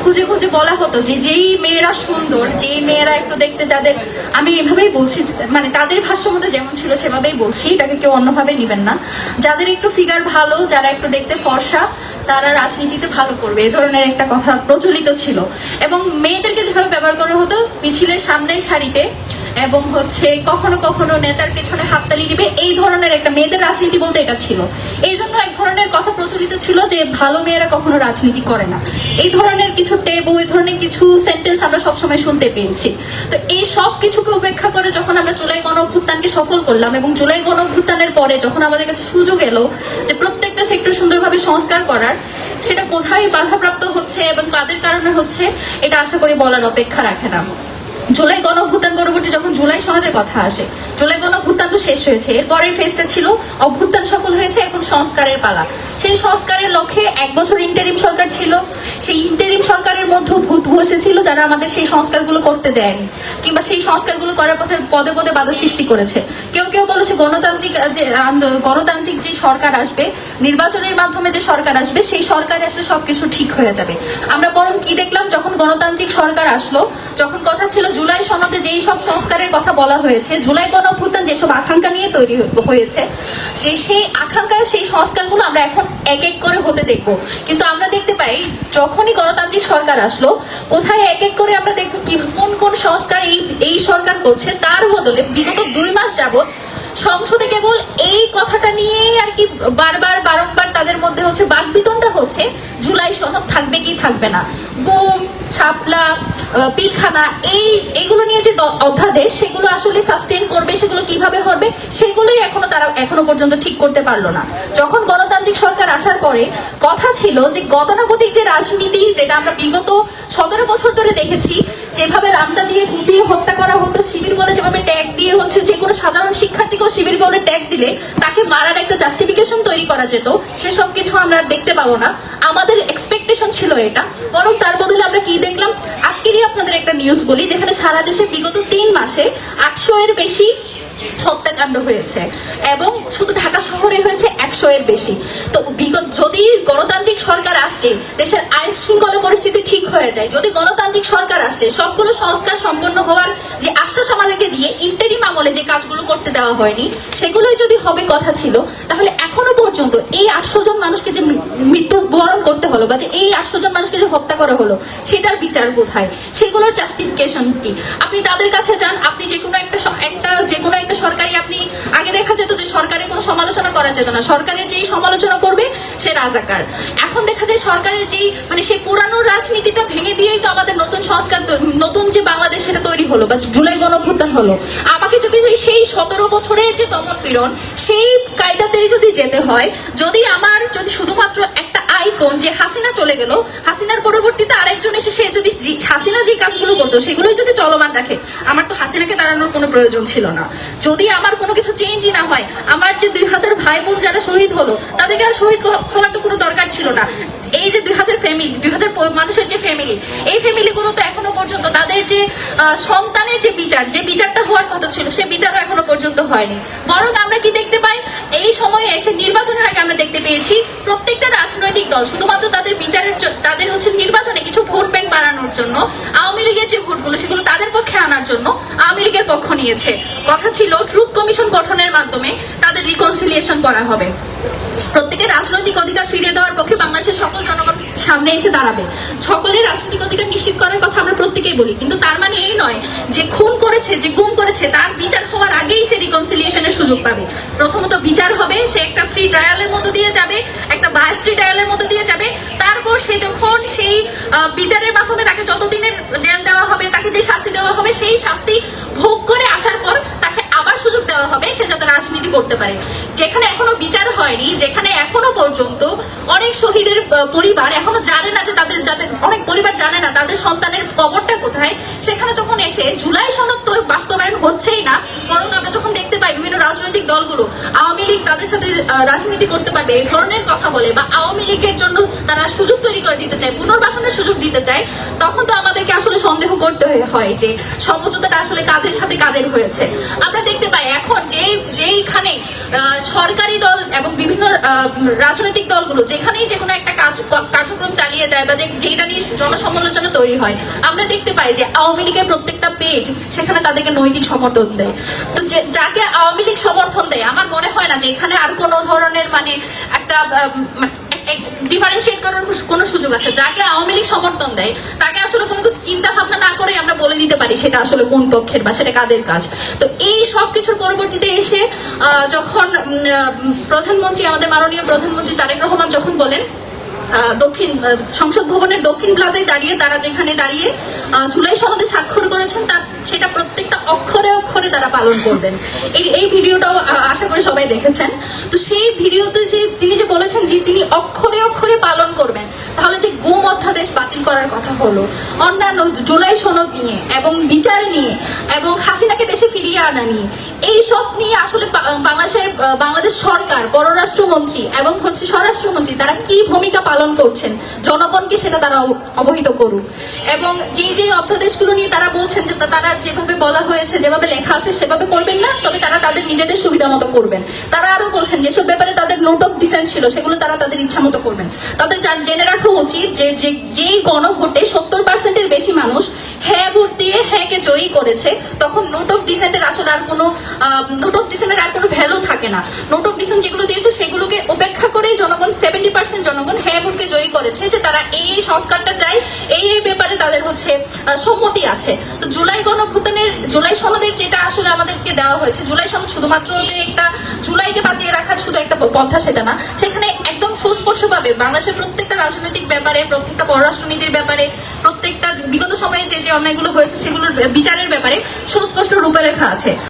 খুঁজে খুঁজে বলা হতো যে যেই মেয়েরা সুন্দর, যেই মেয়েরা একটু দেখতে, যাদের আমি এভাবেই বলছি, মানে তাদের ভাষ্য মধ্যে যেমন ছিল সেভাবেই বলছি, এটাকে কেউ অন্যভাবে নেবেন না, যাদের একটু ফিগার ভালো, যারা একটু দেখতে ফর্সা, তারা রাজনীতিতে ভালো করবে, এই ধরনের একটা কথা প্রচলিত ছিল। এবং মেয়েদেরকে যেভাবে ব্যবহার করা হতো মিছিলের সামনের সারিতে, এবং কখনো কখনো নেতার পেছনে হাততালি দিবে, এই ধরনের একটা মেয়েদের রাজনীতি বলতে এটা ছিল। এই জন্য এক ধরনের কথা প্রচলিত ছিল যে ভালো মেয়েরা কখনো রাজনীতি করে না, এই ধরনের কিছু টেবু, এই ধরনের কিছু সেন্টেন্স আমরা সবসময় শুনতে পেয়েছি। তো এই সব কিছুকে উপেক্ষা করে যখন আমরা জুলাই গণ অভ্যুত্থানকে সফল করলাম, এবং জুলাই গণ অভ্যুত্থানের পরে যখন আমাদের কাছে সুযোগ এলো যে প্রত্যেকটা সেক্টর সুন্দরভাবে সংস্কার করার, সেটা কোথায় বাধাপ্রাপ্ত হচ্ছে এবং কাদের কারণে হচ্ছে, এটা আশা করি বলার অপেক্ষা রাখে না। জুলাই গণ অভ্যুত্থান পরবর্তী যখন জুলাই সনদের কথা আসে, জুলাই গণ অভ্যুত্থান তো শেষ হয়েছে, এরপরের ফেজটা ছিল অভ্যুত্থান সফল হয়েছে, এখন সংস্কারের পালা। সেই সংস্কারের লক্ষ্যে 1 বছর ইন্টারিম সরকার ছিল, সেই ইন্টারিম সরকারের মধ্যে ভূত বসেছিল যারা আমাদের সেই সংস্কারগুলো করতে দেয়নি, কিংবা সেই সংস্কারগুলো করার পথে পদে পদে বাধা সৃষ্টি করেছে। কেউ কেউ বলেছে গণতান্ত্রিক যে সরকার আসবে, নির্বাচনের মাধ্যমে যে সরকার আসবে, সেই সরকারে আসলে সবকিছু ঠিক হয়ে যাবে। আমরা বরং কি দেখলাম, যখন গণতান্ত্রিক সরকার আসলো, যখন কথা ছিল জুলাই সনদে যেই সব সংস্কারের কথা বলা হয়েছে, জুলাই গণ অভ্যুত্থান যেসব আকাঙ্ক্ষা নিয়ে তৈরি হয়েছে, সেই আকাঙ্ক্ষা, সেই সংস্কারগুলো আমরা এখন এক এক করে হতে দেখবো। কিন্তু আমরা দেখতে পাই যখনই গণতান্ত্রিক সরকার আসলো, কোথায় এক এক করে আমরা দেখবো কোন কোন সংস্কার এই সরকার করছে, তার বদলে বিগত 2 মাস যাবত সংসদে কেবল এই কথাটা নিয়েই আর কি বারংবার তাদের মধ্যে বাকবিতণ্ডা হচ্ছে, জুলাই সনদ থাকবে কি থাকবে না, গুম, শাপলা, পিলখানা, এইগুলো নিয়ে যে অধ্যাদেশ, সেগুলো আসলে সাস্টেইন করবে, সেগুলো কিভাবে হবে, সেগুলোই তারা এখনো পর্যন্ত ঠিক করতে পারলো না। যখন গণতান্ত্রিক সরকার আসার পরে কথা ছিল যে গতানুগতিক যে রাজনীতি, যেটা আমরা বিগত 17 বছর ধরে দেখেছি, যেভাবে রামদা দিয়ে কুপিয়ে হত্যা করা হতো, শিবির বলে যেভাবে ট্যাগ দিয়ে যে কোনো সাধারণ শিক্ষার্থীকেও শিবির বলে ট্যাগ দিলে তাকে মারার একটা জাস্টিফিকেশন তৈরি করা যেত, সেসব কিছু আমরা দেখতে পাবো না। আমাদের এক্সপেকটেশন ছিল এটা, বরং তার বদলে আমরা কি দেখলাম, আজকেরই আপনাদের একটা নিউজ বলি, যেখানে সারা দেশে বিগত 3 মাসে 800 এর বেশি হত্যাকাণ্ড হয়েছে, এবং শুধু ঢাকা শহরে হয়েছে 100 এর বেশি। তো যদি গণতান্ত্রিক সরকার আসলে দেশের আইন শৃঙ্খলা পরিস্থিতি ঠিক হয়ে যায়, যদি গণতান্ত্রিক সরকার আসলে সবগুলো সংস্কার সম্পন্ন হওয়ার যে আশ্বাস আমাদেরকে দিয়ে ইন্টারিম আমলে যে কাজগুলো করতে দেওয়া হয়নি, সেগুলোই যদি হবে কথা ছিল, তাহলে এখনো পর্যন্ত এই 800 জন মানুষকে যে মৃত্যুবরণ করতে হলো, বা যে এই 800 জন মানুষকে যে হত্যা করা হলো, সেটার বিচার কোথায়, সেগুলোর জাস্টিফিকেশন কি? আপনি তাদের কাছে যান, আপনি যে কোনো একটা সরকারি, আপনি আগে দেখা যেত যে সরকারের কোনো সমালোচনা করা যেত না, সরকারের যেই সমালোচনা করবে সে রাজাকার। এখন দেখা যায় সরকারের যেই সেই পুরানো রাজনীতিটা ভেঙে দিয়েই তো আমাদের নতুন সংস্কার, নতুন যে বাংলাদেশ সেটা তৈরি হলো, বা জুলাই গণ অভ্যুত্থান হলো। আমাকে যদি সেই 17 বছরের যে দমন পীড়ন, সেই কায়দাতেই যদি যেতে হয়, যদি শুধুমাত্র একটা আইকন যে হাসিনা চলে গেল, হাসিনার পরবর্তীতে আরেকজন এসে সে যদি হাসিনা যে কাজগুলো করতো সেগুলোই যদি চলমান রাখে, আমার তো হাসিনাকে তাড়ানোর কোনো প্রয়োজন ছিল না। যদি আমার কোনো কিছু চেঞ্জই না হয়, আমার যে 2000 ভাই বোন যারা শহীদ হলো, তাদেরকে আর শহীদ হওয়ার তো কোনো দরকার ছিল না। এই যে 2000 মানুষের যে ফ্যামিলি, এই ফ্যামিলিগুলো তো এখনো পর্যন্ত তাদের যে সন্তানের যে বিচারটা হওয়ার কথা ছিল, সে বিচারও এখনো পর্যন্ত হয়নি। বরং আমরা কি দেখতে পাই, এই সময়ে এসে নির্বাচনের আগে আমরা দেখতে পেয়েছি প্রত্যেকটা রাজনৈতিক দল শুধুমাত্র তাদের নির্বাচনে কিছু ভোট ব্যাংক বাড়ানোর জন্য, আওয়ামী লীগের যে ভোটগুলো সেগুলো তাদের পক্ষে আনার জন্য আওয়ামী লীগের পক্ষ নিয়েছে। কথা ছিল ট্রুথ কমিশন গঠনের মাধ্যমে তাদের রিকনসিলিয়েশন করা হবে, প্রত্যেকের রাজনৈতিক অধিকার ফিরিয়ে দেওয়ার পক্ষে বাংলাদেশের সকল জনগণ সামনে এসে দাঁড়াবে, সকলের রাজনৈতিক অধিকার নিশ্চিত করার কথা আমরা প্রত্যেকেই বলি। কিন্তু তার মানে এই নয় যে খুন করেছে, যে গুম করেছে, তার বিচার হওয়ার আগেই সে রিকনসিলিয়েশনের সুযোগ পাবে। প্রথমত বিচার হবে, সে একটা ফ্রি ট্রায়ালের মতো দিয়ে যাবে, একটা বায়াস ফ্রি ট্রায়ালের মতো দিয়ে যাবে। তারপর সে যখন সেই বিচারের মাধ্যমে তাকে যতদিনের জেল দেওয়া হবে, তাকে যে শাস্তি দেওয়া হবে, সেই শাস্তি ভোগ করে আসার পর তাকে আবার সুযোগ দেওয়া হবে সে যাতে রাজনীতি করতে পারে। যেখানে এখনো বিচার হয়নি, যেখানে এখনো পর্যন্ত অনেক শহীদের পরিবার এখনো জানে না যে অনেক পরিবার জানে না তাদের সন্তানের কবরটা কোথায়, সেখানে যখন এসে জুলাই সনদ তো বাস্তবায়ন হচ্ছেই না, বরং আমরা যখন দেখতে পাই বিভিন্ন রাজনৈতিক দলগুলো আওয়ামী লীগ তাদের সাথে রাজনীতি করতে পারবে এই ধরনের কথা বলে, বা আওয়ামী লীগের জন্য তারা সুযোগ তৈরি করে দিতে চায়, পুনর্বাসনের সুযোগ দিতে চায়, তখন তো আমাদেরকে আসলে সন্দেহ করতে হয় যে সমঝোতাটা আসলে কাদের সাথে কাদের হয়েছে। আমরা দেখতে পাই এখন যেইখানে সরকারি দল এবং বিভিন্ন রাজনৈতিক দলগুলো যেখানেই যে কোনো একটা কার্যক্রম চালিয়ে যায় বা যেটা নিয়ে জনসমালোচনা তৈরি হয়, আমরা দেখতে পাই যে আওয়ামী লীগের প্রত্যেকটা পেজ সেখানে তাদেরকে নৈতিক সমর্থন দেয়। তো যাকে আওয়ামী লীগ সমর্থন দেয়, আমার মনে হয় না যে এখানে আর কোনো ধরনের মানে একটা ডিফারেন্সিয়েট করার কোনো সুযোগ আছে। যাকে আওয়ামী লীগ সমর্থন দেয় তাকে আসলে কোনো কিছু চিন্তা ভাবনা না করে আমরা বলে দিতে পারি সেটা আসলে কোন পক্ষের বা সেটা কাদের কাজ। তো এই সব কিছুর পরবর্তীতে এসে যখন প্রধানমন্ত্রী, আমাদের মাননীয় প্রধানমন্ত্রী তারেক রহমান যখন বলেন দক্ষিণ সংসদ ভবনের দক্ষিণ প্লাজায় দাঁড়িয়ে তারা যেখানে দাঁড়িয়ে জুলাই সনদে স্বাক্ষর করেছেন তার সেটা প্রত্যেকটা অক্ষরে অক্ষরে তারা পালন করবেন। এই ভিডিওটাও আশা করি সবাই দেখেছেন। তো সেই ভিডিওতে যে তিনি যে বলেছেন যে তিনি অক্ষরে অক্ষরে পালন করবেন, তাহলে যে গুম অধ্যাদেশ বাতিল করার কথা হলো, অন্যান্য জুলাই সনদ নিয়ে এবং বিচার নিয়ে এবং হাসিনাকে দেশে ফিরিয়ে আনা নিয়ে, এই সব নিয়ে আসলে বাংলাদেশ সরকার, পররাষ্ট্রমন্ত্রী এবং স্বরাষ্ট্রমন্ত্রী তারা কি ভূমিকা পালন করছেন জনগণকে সেটা তারা অবহিত করুক। এবং যে অধ্যাদেশগুলো নিয়ে তারা বলছেন যে তারা যেভাবে বলা হয়েছে, যেভাবে লেখা আছে সেভাবে করবেন না, তবে তারা তাদের নিজেদের সুবিধা মতো করবেন। তারা আরো বলছেন যেসব ব্যাপারে তাদের নোট অফ ডিসেন্ট ছিল সেগুলো তারা তাদের ইচ্ছা মতো করবেন। তাদের জেনে রাখা উচিত যে যেই গণভোটে 70% বেশি মানুষ হ্যাঁ ভোট দিয়ে হ্যাঁকে জয়ী করেছে, তখন নোট অফ ডিসেন্টের আসলে আর কোনো ভ্যালু থাকে না। নোট অফ ডিসেন্ট যেগুলো দিয়েছে সেগুলোকে উপেক্ষা করে জনগণ 70% জনগণ হ্যাঁ ভোটকে জয়ী করেছে যে তারা এই সংস্কারটা চায়, এই ব্যাপারে তাদের সম্মতি আছে। তো জুলাই গণঅভ্যুত্থানের জুলাই সনদের যেটা আসলে আমাদেরকে দেওয়া হয়েছে, জুলাই সনদ শুধুমাত্র যে একটা জুলাইকে বাঁচিয়ে রাখার শুধু একটা পন্থা সেটা না, সেখানে একদম সুস্পষ্টভাবে বাংলাদেশের প্রত্যেকটা রাজনৈতিক ব্যাপারে, প্রত্যেকটা পররাষ্ট্রনীতির ব্যাপারে, প্রত্যেকটা বিগত সময়ে যে অন্যায়গুলো হয়েছে সেগুলোর বিচারের ব্যাপারে সুস্পষ্ট রূপরেখা আছে।